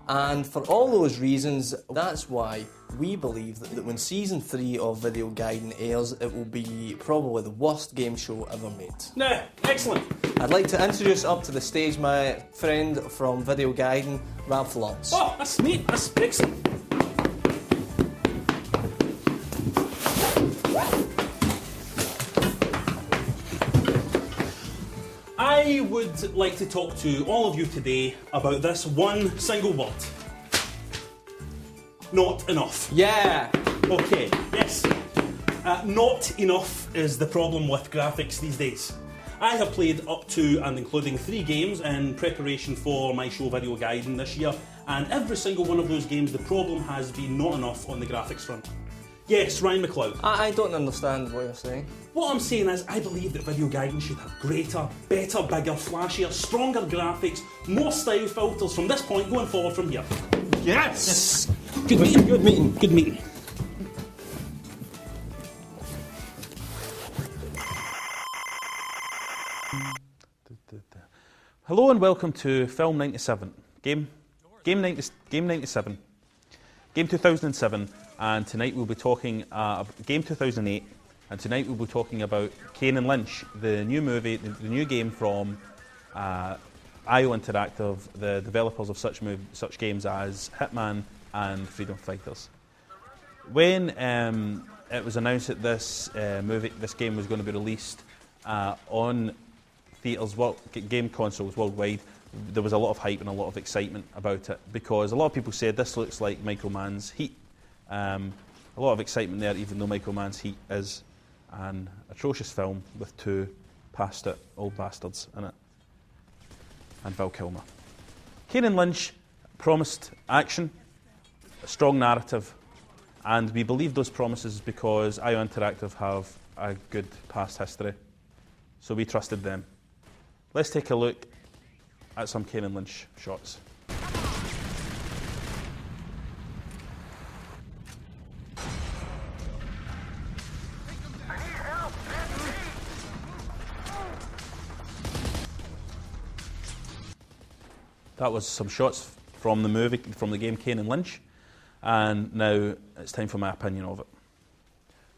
And for all those reasons, that's why we believe that when Season 3 of videoGaiden airs, it will be probably the worst game show ever made. No, excellent. I'd like to introduce up to the stage my friend from videoGaiden, Ralph Lawrence. Oh, that's neat. That's excellent. I would like to talk to all of you today about this one single word. Not enough. Yeah! Okay, yes. Not enough is the problem with graphics these days. I have played up to and including 3 games in preparation for my show videoGaiden this year, and every single one of those games the problem has been not enough on the graphics front. Yes, Ryan McLeod. I don't understand what you're saying. What I'm saying is, I believe that videoGaiden should have greater, better, bigger, flashier, stronger graphics, more style filters from this point going forward from here. Yes! Good meeting, good meeting, good meeting. Hello and welcome to Film 97, Game 97, Game 2007, and tonight we'll be talking Game 2008, and tonight we'll be talking about Kane and Lynch, the new movie, the new game from IO Interactive, the developers of such games as Hitman and Freedom Fighters. When it was announced that this game was going to be released on theatres, game consoles worldwide, there was a lot of hype and a lot of excitement about it because a lot of people said this looks like Michael Mann's Heat. A lot of excitement there, even though Michael Mann's Heat is an atrocious film with 2 past-it old bastards in it, and Val Kilmer. Kane and Lynch promised action, a strong narrative, and we believe those promises because IO Interactive have a good past history, so we trusted them. Let's take a look at some Kane and Lynch shots. That was some shots from the game Kane and Lynch, and now it's time for my opinion of it.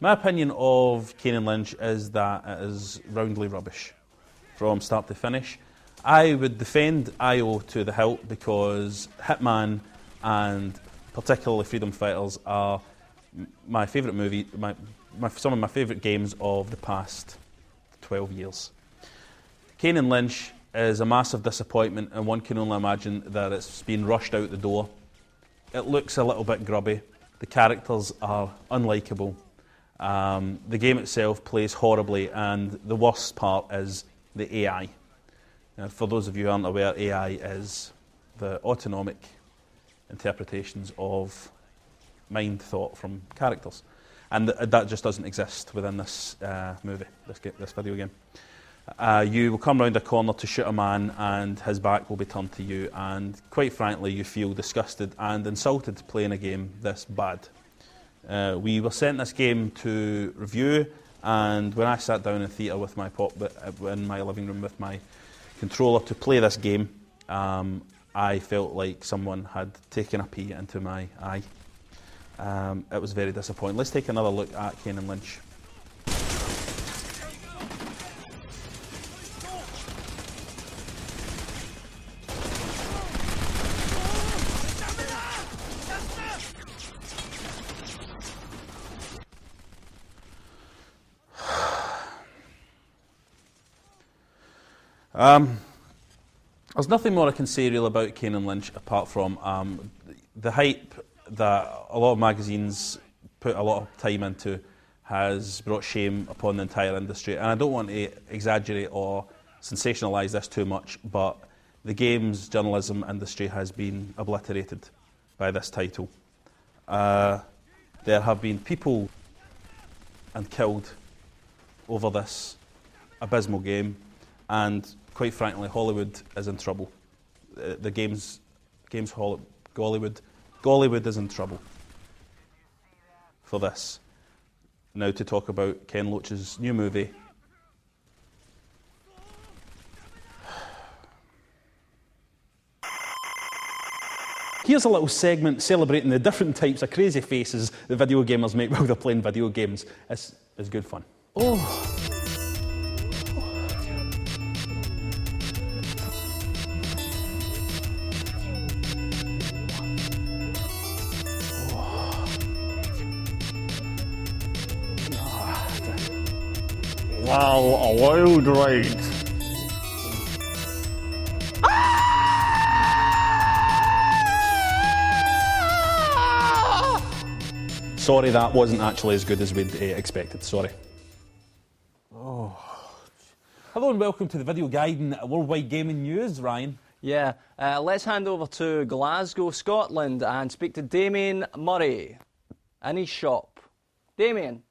My opinion of Kane and Lynch is that it is roundly rubbish from start to finish. I would defend IO to the hilt because Hitman and particularly Freedom Fighters are my favourite movie, some of my favourite games of the past 12 years. Kane and Lynch is a massive disappointment, and one can only imagine that it's been rushed out the door. It looks a little bit grubby. The characters are unlikable. The game itself plays horribly, and the worst part is the AI. For those of you who aren't aware, AI is the autonomic interpretations of mind thought from characters, and that just doesn't exist within this movie, this video game. You will come round a corner to shoot a man and his back will be turned to you, and quite frankly you feel disgusted and insulted playing a game this bad. We were sent this game to review, and when I sat down in theatre with my in my living room with my controller to play this game, I felt like someone had taken a pee into my eye. It was very disappointing. Let's take another look at Kane and Lynch. There's nothing more I can say real about Kane and Lynch apart from the hype that a lot of magazines put a lot of time into has brought shame upon the entire industry. And I don't want to exaggerate or sensationalise this too much, but the games journalism industry has been obliterated by this title. There have been people and killed over this abysmal game, and quite frankly, Hollywood is in trouble. The games Gollywood is in trouble for this. Now to talk about Ken Loach's new movie. Here's a little segment celebrating the different types of crazy faces the video gamers make while they're playing video games. It's good fun. Oh. Wow, a wild ride. Sorry, that wasn't actually as good as we'd expected. Sorry. Oh. Hello and welcome to the videoGaiden Worldwide Gaming News, Ryan. Yeah, let's hand over to Glasgow, Scotland and speak to Damien Murray in his shop. Damien.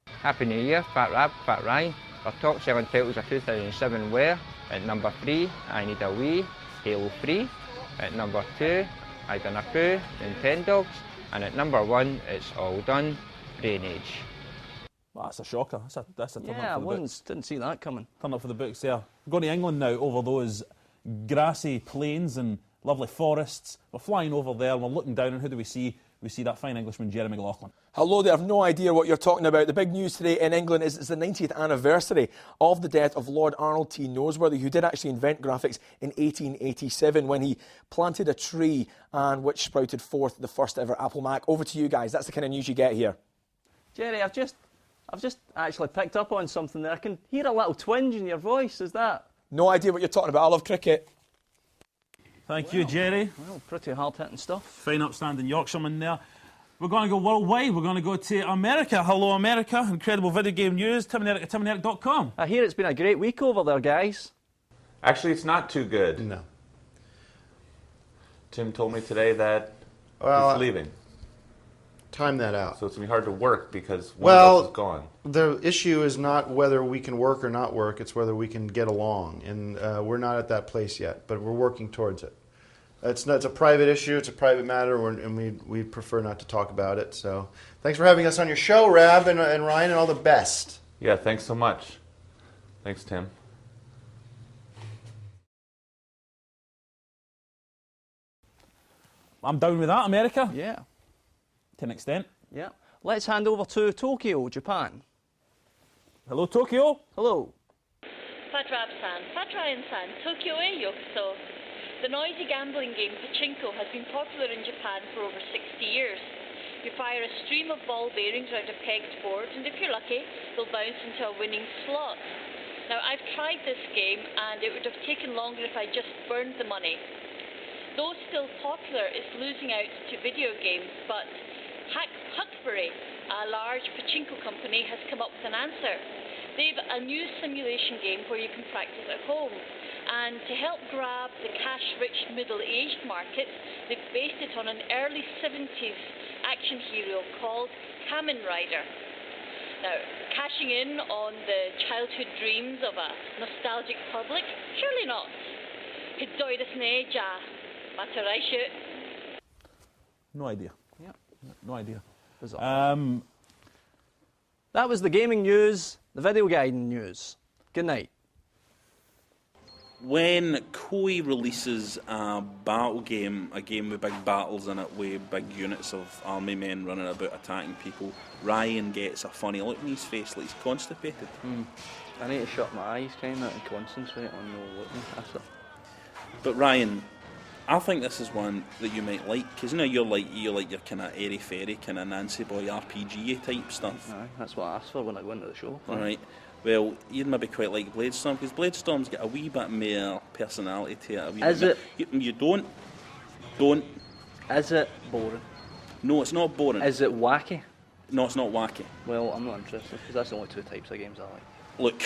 Happy New Year, Fat Rab, Fat Ryan. Our top selling titles of 2007 were at number 3, I Need a Wii, Halo 3. At number 2, I Done a Poo, Nintendogs. And at number 1, It's All Done, Brain Age. Well, that's a shocker. That's a turn Yeah, up for the books. Didn't see that coming. Turn up for the books there. We're going to England now over those grassy plains and lovely forests. We're flying over there and we're looking down and who do we see? We see that fine Englishman, Jeremy Laughlin. Hello there, I've no idea what you're talking about. The big news today in England is it's the 90th anniversary of the death of Lord Arnold T. Noseworthy, who did actually invent graphics in 1887 when he planted a tree and which sprouted forth the first ever Apple Mac. Over to you guys, that's the kind of news you get here. Jerry, I've just actually picked up on something there. I can hear a little twinge in your voice, is that? No idea what you're talking about, I love cricket. Thank you, Jerry. Well, pretty hard-hitting stuff. Fine upstanding Yorkshireman there. We're going to go worldwide. We're going to go to America. Hello, America. Incredible video game news. Tim and Eric at timanderic.com. I hear it's been a great week over there, guys. Actually, it's not too good. No. Tim told me today that he's leaving. Time that out. So it's going to be hard to work because one of us is gone. The issue is not whether we can work or not work, it's whether we can get along. And we're not at that place yet, but we're working towards it. It's a private issue, it's a private matter, and we prefer not to talk about it. So thanks for having us on your show, Rab and Ryan, and all the best. Yeah, thanks so much. Thanks, Tim. I'm down with that, America. Yeah. To an extent. Yeah. Let's hand over to Tokyo, Japan. Hello, Tokyo. Hello. Fat Rab-san, Fat Ryan-san, Tokyo e yokoso. The noisy gambling game pachinko has been popular in Japan for over 60 years. You fire a stream of ball bearings around a pegged board, and if you're lucky, they'll bounce into a winning slot. Now, I've tried this game, and it would have taken longer if I just burned the money. Though still popular, it's losing out to video games, but Huckberry, a large pachinko company, has come up with an answer. They've a new simulation game where you can practice at home. And to help grab the cash-rich middle-aged market, they've based it on an early 70s action hero called Kamen Rider. Now, cashing in on the childhood dreams of a nostalgic public? Surely not. Hiddoi desu ne, ja. Mataraishu. No idea. Yeah. No idea. That was the gaming news, the videoGaiden news. Good night. When Koei releases a battle game, a game with big battles in it, with big units of army men running about attacking people, Ryan gets a funny look in his face, like he's constipated. I need to shut my eyes kind of and concentrate on no looking after. But Ryan, I think this is one that you might like, because you know you're like your kind of airy-fairy, kind of Nancy Boy RPG type stuff. Aye, that's what I asked for when I went to the show. Alright, well, you'd maybe quite like Bladestorm, because Bladestorm's got a wee bit more personality to it. Is it? You don't. Is it boring? No, it's not boring. Is it wacky? No, it's not wacky. Well, I'm not interested, because that's the only two types of games I like. Look,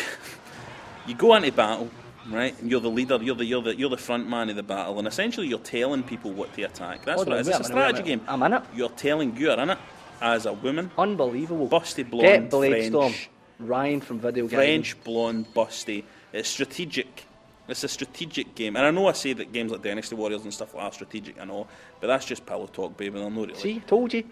you go into battle, right? And you're the leader, you're the front man of the battle, and essentially you're telling people what to attack. That's what it is. It's a strategy game. I'm in it. You're in it as a woman. Unbelievable. Busty blonde, Get Bladestorm. French. Ryan from videoGaiden. French, blonde, busty. It's strategic. It's a strategic game. And I know I say that games like Dynasty Warriors and stuff like that are strategic, I know. But that's just pillow talk, baby. They're not really. See, I told you.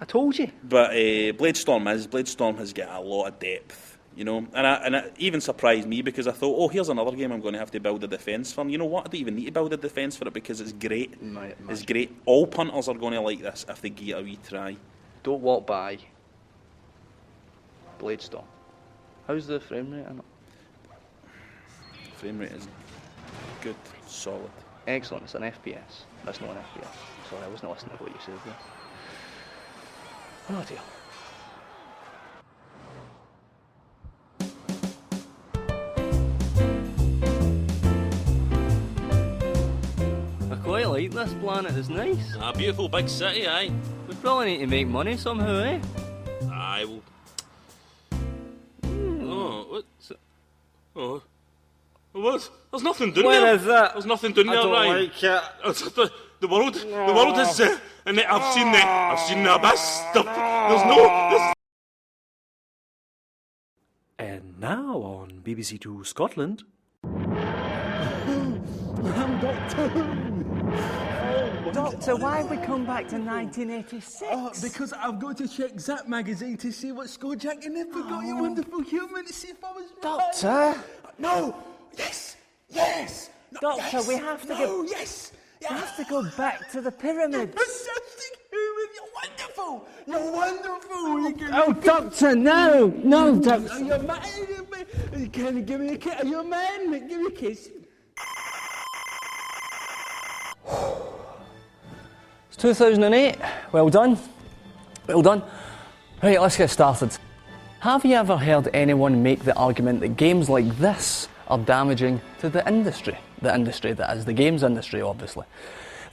But Bladestorm has got a lot of depth. You know, and it even surprised me because I thought, oh, here's another game I'm going to have to build a defence for. And you know what? I don't even need to build a defence for it because it's great. It's great. All punters are going to like this if they give it a wee try. Don't walk by. Bladestorm. How's the frame rate in it? Frame rate is good, solid. Excellent. It's an FPS. That's not an FPS. Sorry, I wasn't listening to what you said there. Oh dear. I quite like this planet, it's nice. A beautiful big city, aye. We probably need to make money somehow, eh? Aye, well... Oh, what? Oh. What? There's nothing doing there. Where is that? There's nothing doing there, right? I don't like it. The world is... and I've seen the abyss. There's no... And now on BBC Two Scotland. I'm Doctor Who. Doctor, why have we come back to 1986? Because I've got to check Zap magazine to see what Skojack and Nipper got you wonderful human to see if I was Doctor? right. No! Yes! Yes! No, Doctor, yes. we have to No, yes! We have to go back to the pyramids. Fantastic human! You're wonderful! You can Oh, Doctor, no! No, Doctor! Are you a man? Can you give me a kiss? Are you a man? Give me a kiss. It's 2008. Well done. Well done. Right, let's get started. Have you ever heard anyone make the argument that games like this are damaging to the industry? The industry that is the games industry, obviously.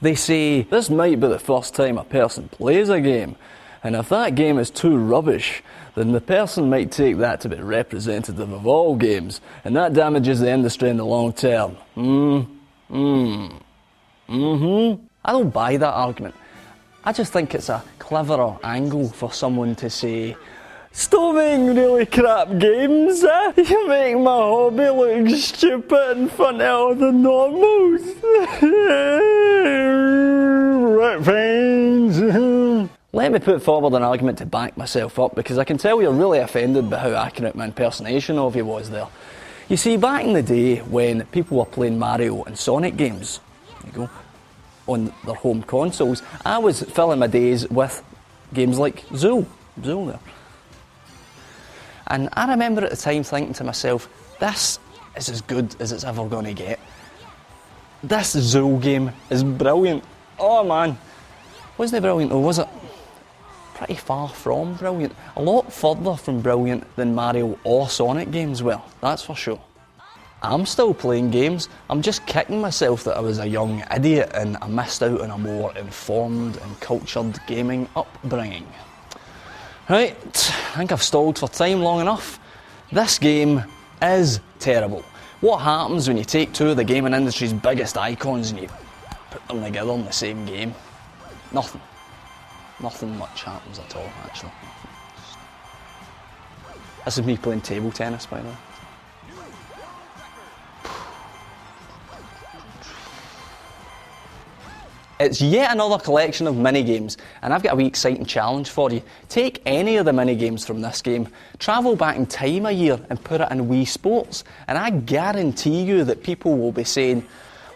They say, this might be the first time a person plays a game, and if that game is too rubbish, then the person might take that to be representative of all games, and that damages the industry in the long term. I don't buy that argument. I just think it's a cleverer angle for someone to say, stop making really crap games, eh? You make my hobby look stupid in front of all the normals. Right, friends. Let me put forward an argument to back myself up, because I can tell you're really offended by how accurate my impersonation of you was there. You see, back in the day when people were playing Mario and Sonic games, there you go, on their home consoles, I was filling my days with games like Zool there. And I remember at the time thinking to myself, this is as good as it's ever going to get. This Zool game is brilliant. Oh man, wasn't it brilliant though, was it? Pretty far from brilliant. A lot further from brilliant than Mario or Sonic games were, that's for sure. I'm still playing games. I'm just kicking myself that I was a young idiot and I missed out on a more informed and cultured gaming upbringing. Right, I think I've stalled for time long enough. This game is terrible. What happens when you take two of the gaming industry's biggest icons and you put them together in the same game? Nothing. Nothing much happens at all, actually. This is me playing table tennis, by the way. It's yet another collection of mini-games, and I've got a wee exciting challenge for you. Take any of the mini-games from this game, travel back in time a year and put it in Wii Sports, and I guarantee you that people will be saying,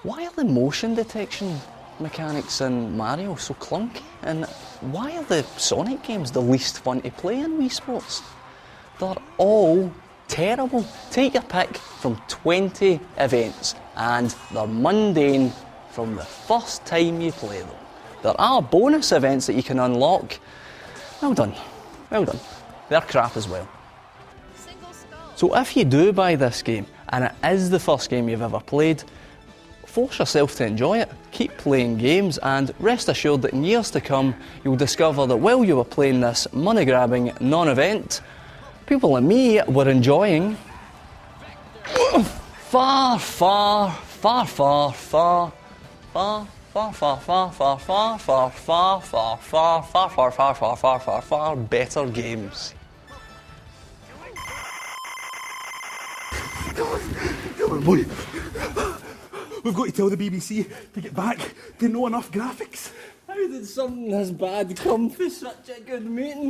why are the motion detection mechanics in Mario so clunky? And why are the Sonic games the least fun to play in Wii Sports? They're all terrible. Take your pick from 20 events, and they're mundane from the first time you play them. There are bonus events that you can unlock. Well done. Well done. They're crap as well. So if you do buy this game, and it is the first game you've ever played, force yourself to enjoy it. Keep playing games, and rest assured that in years to come, you'll discover that while you were playing this money-grabbing non-event, people like me were enjoying far better games. Come on, boy. We've got to tell the BBC to get back to know enough graphics. How did something this bad come for such a good meeting?